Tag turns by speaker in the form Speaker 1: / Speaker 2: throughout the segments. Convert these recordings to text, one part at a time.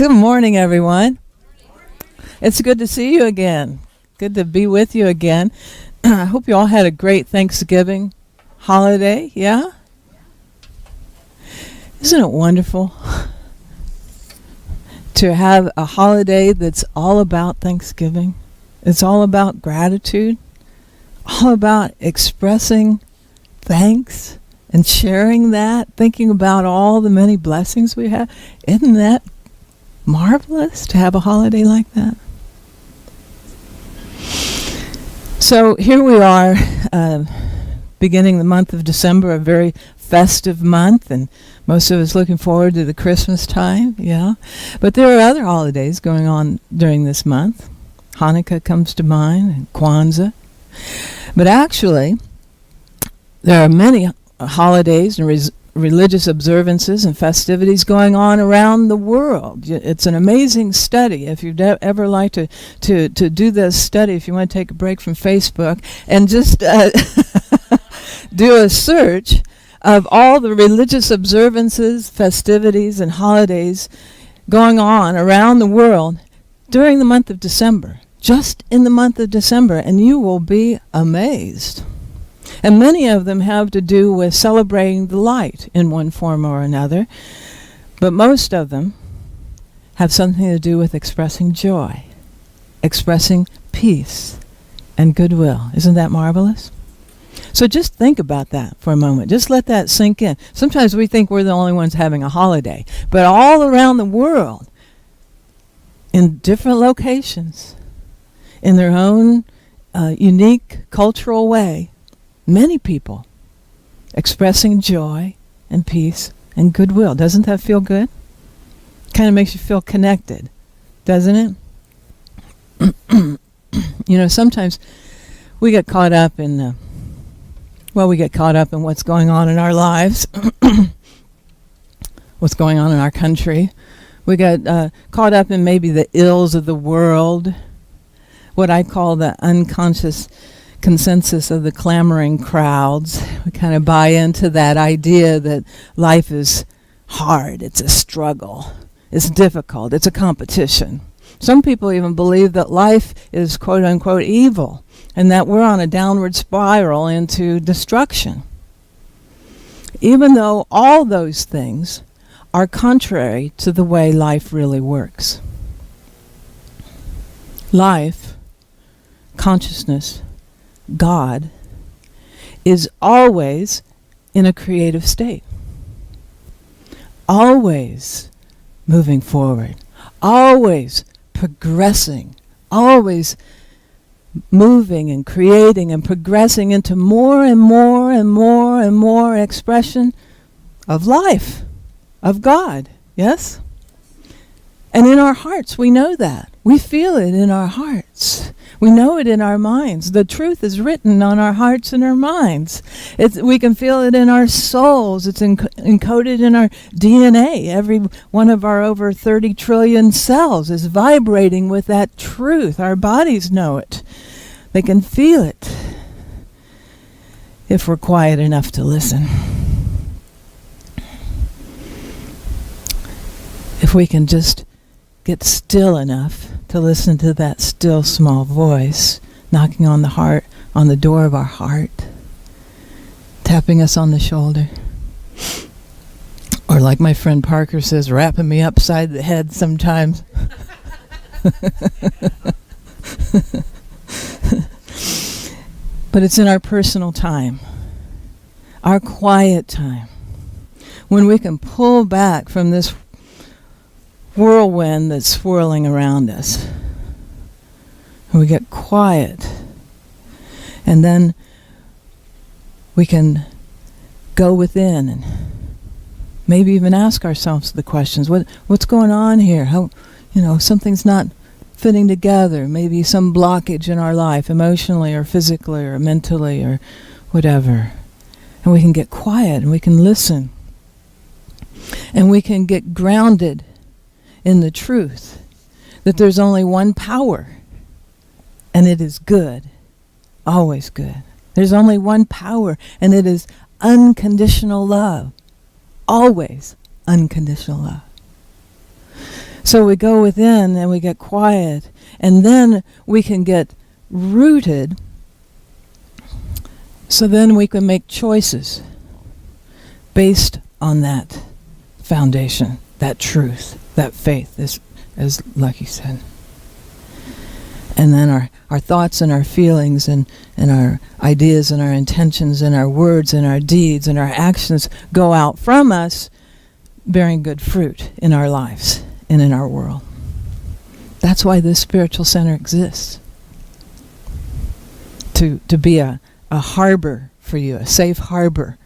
Speaker 1: Good morning, everyone. It's good to see you again. Good to be with you again. I hope you all had a great Thanksgiving holiday, yeah? Isn't it wonderful to have a holiday that's all about Thanksgiving? It's all about gratitude, all about expressing thanks and sharing that, thinking about all the many blessings we have. Isn't that marvelous to have a holiday like that? So here we are, beginning the month of December, a very festive month, and most of us looking forward to the Christmas time, yeah. But there are other holidays going on during this month. Hanukkah comes to mind, and Kwanzaa. But actually, there are many holidays and religious observances and festivities going on around the world. It's an amazing study. If you'd ever like to do this study, if you want to take a break from Facebook and just do a search of all the religious observances, festivities, and holidays going on around the world during the month of December, just in the month of December, and you will be amazed. And many of them have to do with celebrating the light in one form or another. But most of them have something to do with expressing joy, expressing peace and goodwill. Isn't that marvelous? So just think about that for a moment. Just let that sink in. Sometimes we think we're the only ones having a holiday. But all around the world, in different locations, in their own unique cultural way, many people expressing joy and peace and goodwill. Doesn't that feel good? Kind of makes you feel connected, doesn't it? Sometimes we get caught up in, what's going on in our lives, what's going on in our country. We get caught up in maybe the ills of the world, what I call the unconscious consensus of the clamoring crowds. We kind of buy into that idea that life is hard, it's a struggle, it's difficult, it's a competition. Some people even believe that life is quote unquote evil and that we're on a downward spiral into destruction. Even though all those things are contrary to the way life really works. Life, consciousness, God is always in a creative state, always moving forward, always progressing, always moving and creating and progressing into more and more and more and more expression of life, of God, yes? And in our hearts, we know that. We feel it in our hearts. We know it in our minds. The truth is written on our hearts and our minds. We can feel it in our souls. It's encoded in our DNA. Every one of our over 30 trillion cells is vibrating with that truth. Our bodies know it. They can feel it if we're quiet enough to listen. If we can just get still enough to listen to that still small voice knocking on the door of our heart, tapping us on the shoulder, or like my friend Parker says, wrapping me upside the head sometimes. But it's in our personal time, our quiet time, when we can pull back from this whirlwind that's swirling around us. And we get quiet. And then we can go within and maybe even ask ourselves the questions. What's going on here? How, something's not fitting together. Maybe some blockage in our life, emotionally or physically or mentally or whatever. And we can get quiet and we can listen. And we can get grounded in the truth that there's only one power, and it is good, always good. There's only one power, and it is unconditional love, always unconditional love. So we go within and we get quiet, and then we can get rooted, so then we can make choices based on that foundation, that truth, that faith, as Lucky said. And then our thoughts and our feelings and our ideas and our intentions and our words and our deeds and our actions go out from us, bearing good fruit in our lives and in our world. That's why this spiritual center exists. To be a harbor for you, a safe harbor,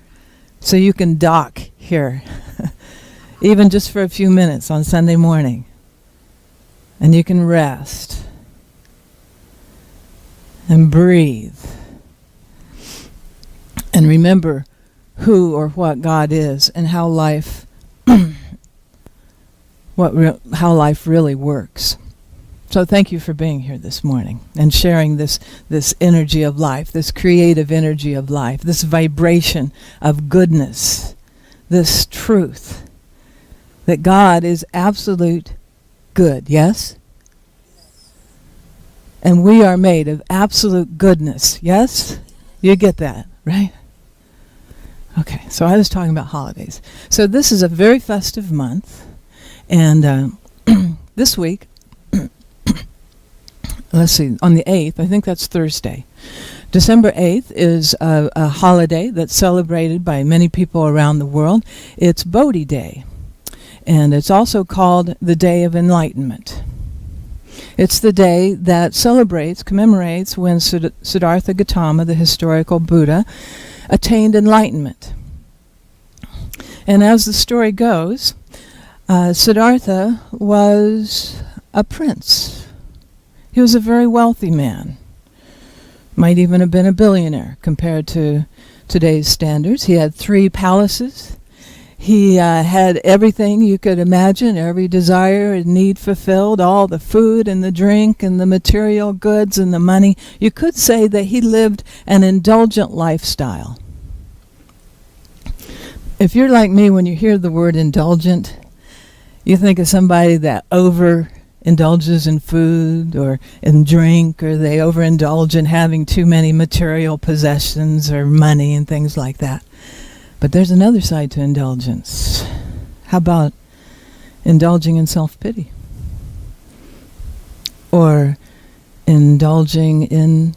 Speaker 1: so you can dock here, even just for a few minutes on Sunday morning, and you can rest and breathe and remember who or what God is and how life how life really works. So thank you for being here this morning and sharing this energy of life, this creative energy of life, this vibration of goodness, this truth that God is absolute good, yes? And we are made of absolute goodness, yes? You get that, right? Okay, so I was talking about holidays. So this is a very festive month, and this week, let's see, on the 8th, I think that's Thursday, December 8th is a holiday that's celebrated by many people around the world. It's Bodhi Day, and it's also called the Day of Enlightenment. It's the day that commemorates when Siddhartha Gautama, the historical Buddha, attained enlightenment. And as the story goes, Siddhartha was a prince. He was a very wealthy man. Might even have been a billionaire compared to today's standards. He had 3 palaces. He had everything you could imagine, every desire and need fulfilled, all the food and the drink and the material goods and the money. You could say that he lived an indulgent lifestyle. If you're like me, when you hear the word indulgent, you think of somebody that overindulges in food or in drink, or they overindulge in having too many material possessions or money and things like that. But there's another side to indulgence. How about indulging in self-pity? Or indulging in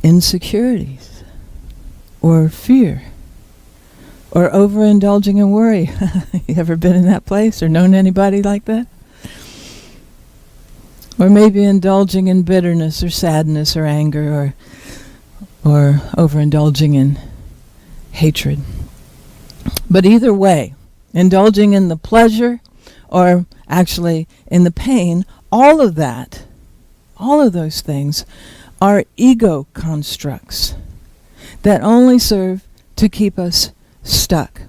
Speaker 1: insecurities or fear? Or overindulging in worry? You ever been in that place or known anybody like that? Or maybe indulging in bitterness or sadness or anger, or overindulging in hatred. But either way, indulging in the pleasure or actually in the pain, all of those things are ego constructs that only serve to keep us stuck.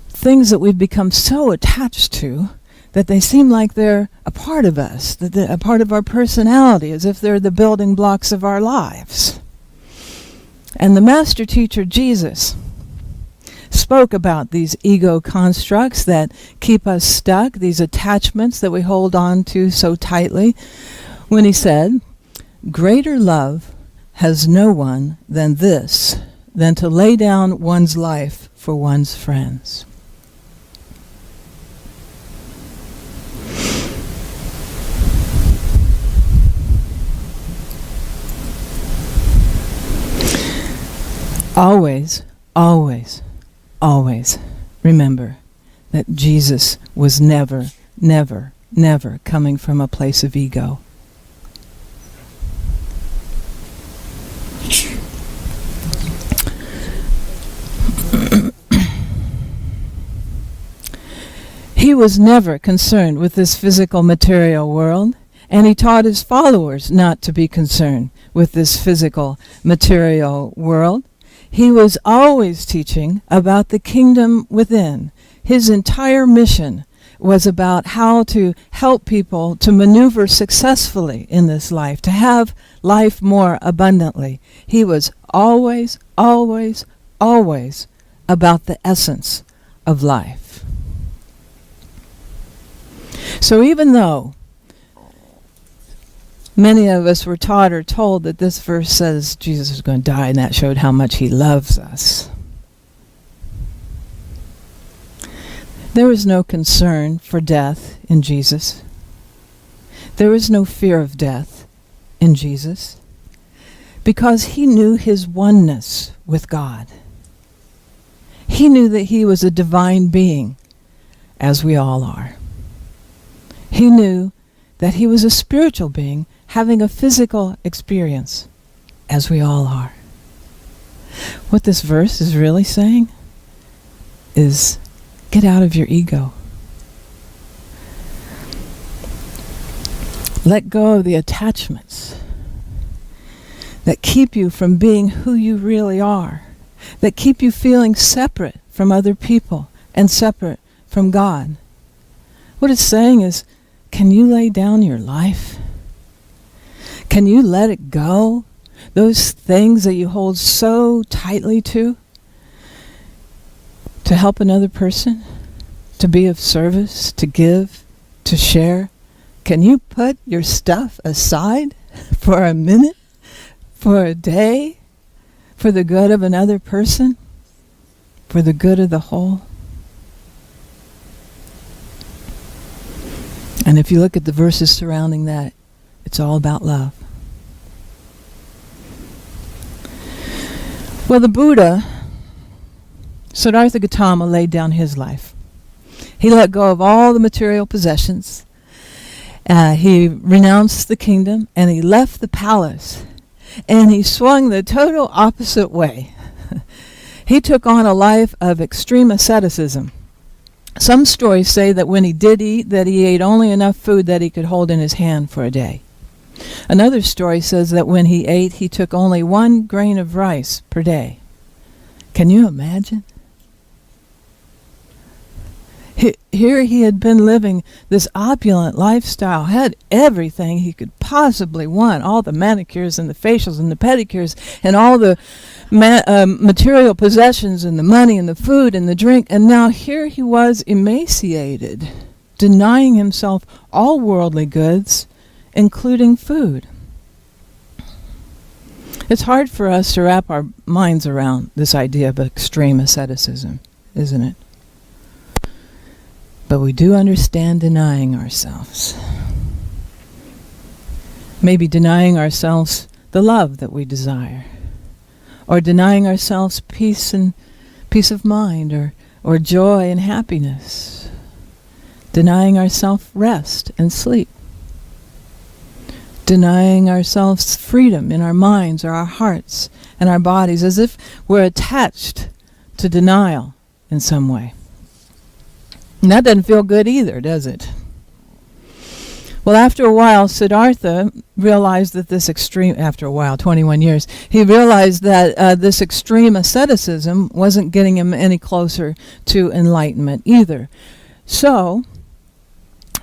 Speaker 1: Things that we've become so attached to that they seem like they're a part of us, that they're a part of our personality, as if they're the building blocks of our lives. And the master teacher, Jesus, spoke about these ego constructs that keep us stuck, these attachments that we hold on to so tightly, when he said, "Greater love has no one than this, than to lay down one's life for one's friends." Always, always, always remember that Jesus was never, never, never coming from a place of ego. He was never concerned with this physical material world, and he taught his followers not to be concerned with this physical material world. He was always teaching about the kingdom within. His entire mission was about how to help people to maneuver successfully in this life, to have life more abundantly. He was always, always, always about the essence of life. So even though many of us were taught or told that this verse says Jesus is going to die and that showed how much he loves us, there was no concern for death in Jesus. There was no fear of death in Jesus because he knew his oneness with God. He knew that he was a divine being, as we all are. He knew that he was a spiritual being having a physical experience, as we all are. What this verse is really saying is, get out of your ego. Let go of the attachments that keep you from being who you really are, that keep you feeling separate from other people and separate from God. What it's saying is, can you lay down your life? Can you let it go? Those things that you hold so tightly to help another person, to be of service, to give, to share. Can you put your stuff aside for a minute, for a day, for the good of another person, for the good of the whole? And if you look at the verses surrounding that, it's all about love. Well, the Buddha, Siddhartha Gautama, laid down his life. He let go of all the material possessions. He renounced the kingdom, and he left the palace. And he swung the total opposite way. He took on a life of extreme asceticism. Some stories say that when he did eat, that he ate only enough food that he could hold in his hand for a day. Another story says that when he ate, he took only 1 grain of rice per day. Can you imagine? Here he had been living this opulent lifestyle, had everything he could possibly want, all the manicures and the facials and the pedicures and all the material possessions and the money and the food and the drink. And now here he was emaciated, denying himself all worldly goods, including food. It's hard for us to wrap our minds around this idea of extreme asceticism, isn't it? But we do understand denying ourselves. Maybe denying ourselves the love that we desire, or denying ourselves peace of mind, or joy and happiness, denying ourselves rest and sleep, denying ourselves freedom in our minds or our hearts and our bodies, as if we're attached to denial in some way. And that doesn't feel good either, does it? Well, after a while, Siddhartha realized that after a while, 21 years, he realized that this extreme asceticism wasn't getting him any closer to enlightenment either. So,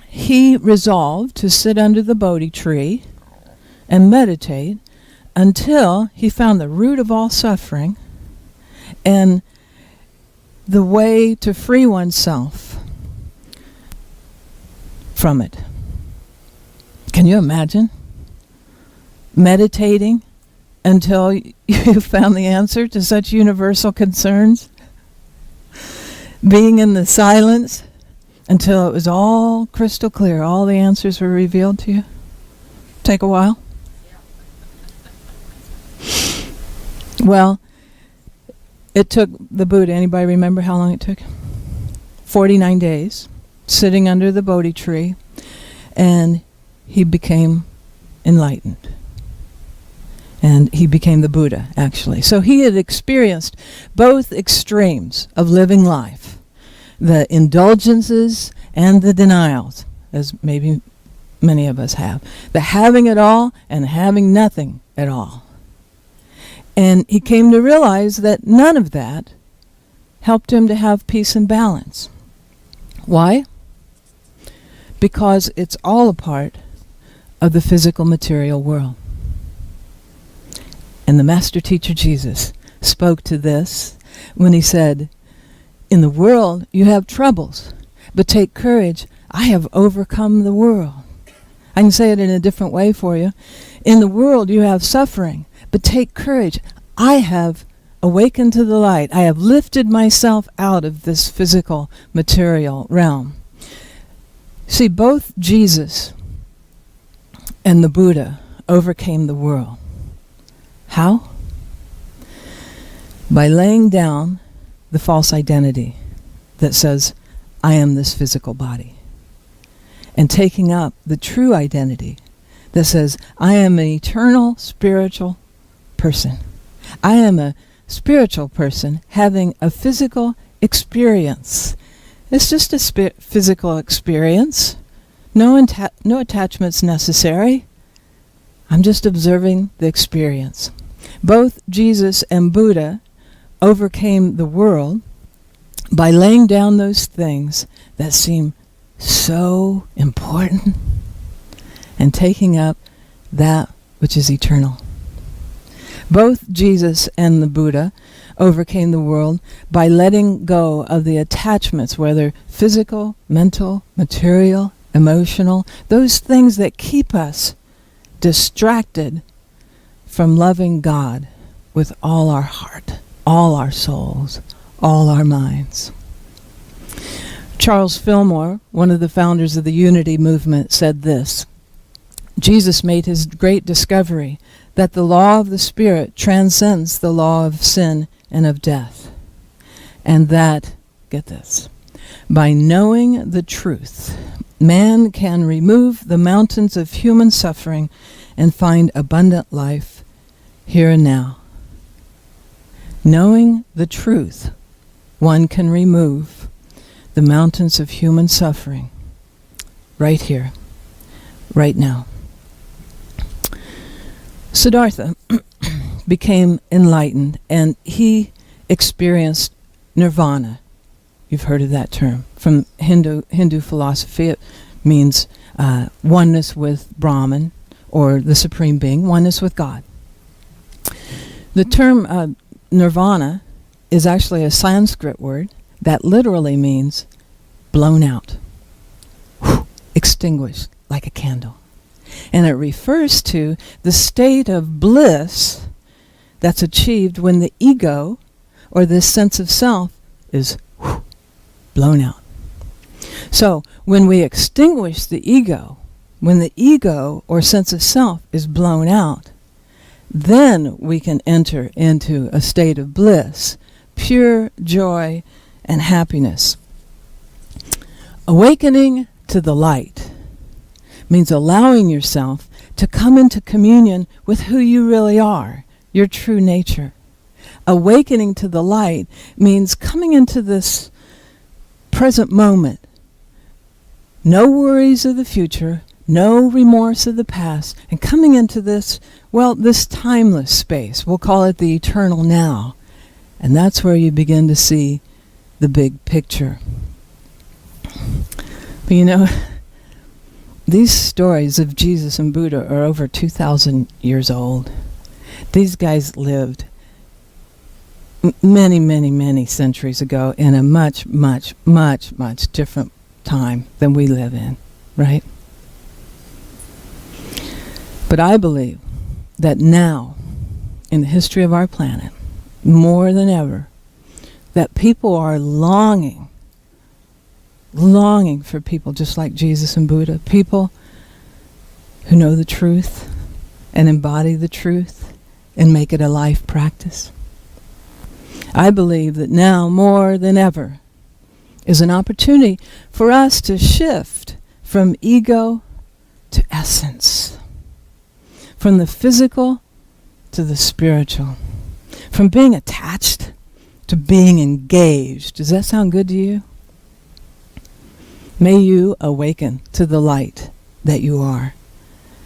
Speaker 1: he resolved to sit under the Bodhi tree and meditate until he found the root of all suffering and the way to free oneself from it. Can you imagine meditating until you found the answer to such universal concerns? Being in the silence until it was all crystal clear, all the answers were revealed to you? Take a while? Well, it took the Buddha, anybody remember how long it took? 49 days, sitting under the Bodhi tree, and he became enlightened. And he became the Buddha, actually. So he had experienced both extremes of living life, the indulgences and the denials, as maybe many of us have. The having it all and having nothing at all. And he came to realize that none of that helped him to have peace and balance. Why? Because it's all a part of the physical material world. And the Master Teacher Jesus spoke to this when he said, "In the world you have troubles, but take courage, I have overcome the world. I can say it in a different way for you. In the world you have suffering, but take courage. I have awakened to the light. I have lifted myself out of this physical, material realm. See, both Jesus and the Buddha overcame the world. How? By laying down the false identity that says, I am this physical body, and taking up the true identity that says, I am an eternal spiritual person. I am a spiritual person having a physical experience. It's just a physical experience. No attachments necessary. I'm just observing the experience. Both Jesus and Buddha overcame the world by laying down those things that seem so important and taking up that which is eternal. Both Jesus and the Buddha overcame the world by letting go of the attachments, whether physical, mental, material, emotional, those things that keep us distracted from loving God with all our heart, all our souls, all our minds. Charles Fillmore, one of the founders of the Unity movement, said this: Jesus made his great discovery that the law of the Spirit transcends the law of sin and of death. And that, get this, by knowing the truth, man can remove the mountains of human suffering and find abundant life here and now. Knowing the truth, one can remove the mountains of human suffering right here, right now. Siddhartha became enlightened, and he experienced nirvana. You've heard of that term. From Hindu philosophy, it means oneness with Brahman, or the Supreme Being, oneness with God. The term nirvana is actually a Sanskrit word that literally means blown out, extinguished like a candle. And it refers to the state of bliss that's achieved when the ego, or this sense of self, is blown out. So when we extinguish the ego, when the ego or sense of self is blown out, then we can enter into a state of bliss, pure joy and happiness. Awakening to the light means allowing yourself to come into communion with who you really are, your true nature. Awakening to the light means coming into this present moment. No worries of the future, no remorse of the past, and coming into this, this timeless space. We'll call it the eternal now. And that's where you begin to see the big picture. But these stories of Jesus and Buddha are over 2,000 years old. These guys lived many, many, many centuries ago in a much, much, much, much different time than we live in, right? But I believe that now, in the history of our planet, more than ever, that people are longing for people just like Jesus and Buddha, people who know the truth and embody the truth and make it a life practice. I believe that now, more than ever, is an opportunity for us to shift from ego to essence, from the physical to the spiritual, from being attached to being engaged. Does that sound good to you? May you awaken to the light that you are,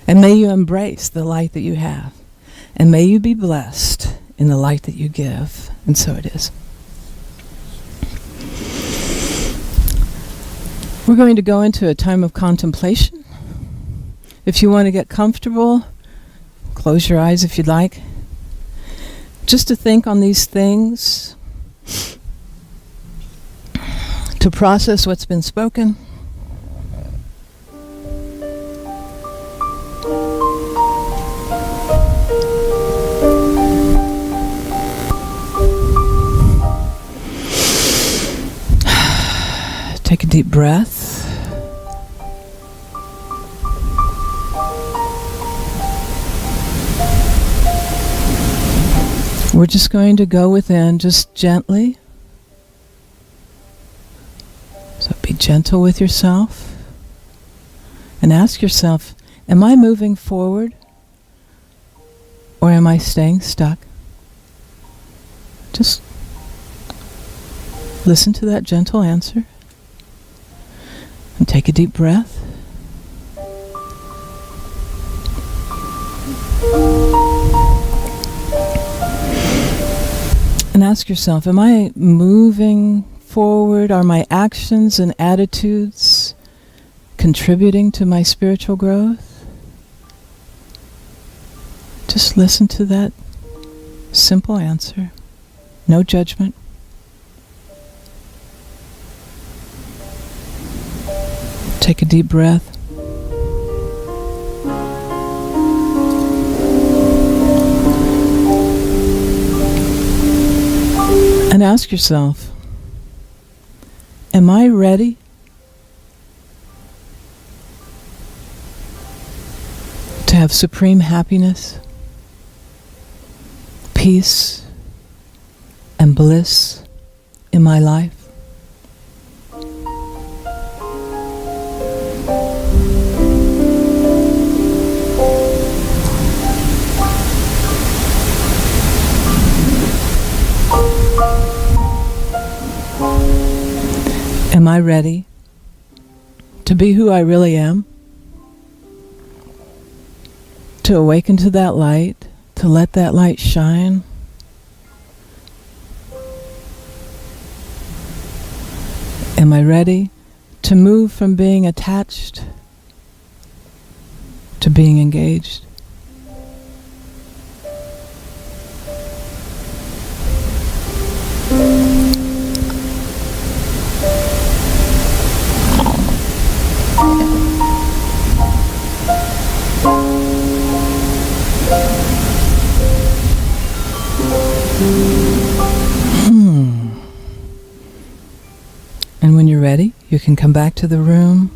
Speaker 1: and may you embrace the light that you have, and may you be blessed in the light that you give. And so it is. We're going to go into a time of contemplation. If you want to get comfortable, close your eyes if you'd like. Just to think on these things, to process what's been spoken. deep breath. We're just going to go within, just gently. So be gentle with yourself. And ask yourself, am I moving forward? Or am I staying stuck? Just listen to that gentle answer. And take a deep breath. And ask yourself, am I moving forward? Are my actions and attitudes contributing to my spiritual growth? Just listen to that simple answer. No judgment. Take a deep breath. And ask yourself, am I ready to have supreme happiness, peace, and bliss in my life? Am I ready to be who I really am? To awaken to that light, to let that light shine? Am I ready to move from being attached to being engaged? And when you're ready, you can come back to the room.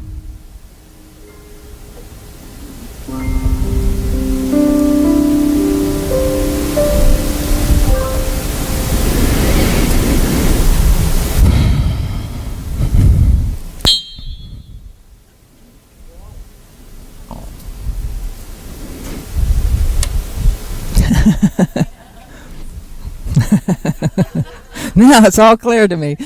Speaker 1: Now it's all clear to me.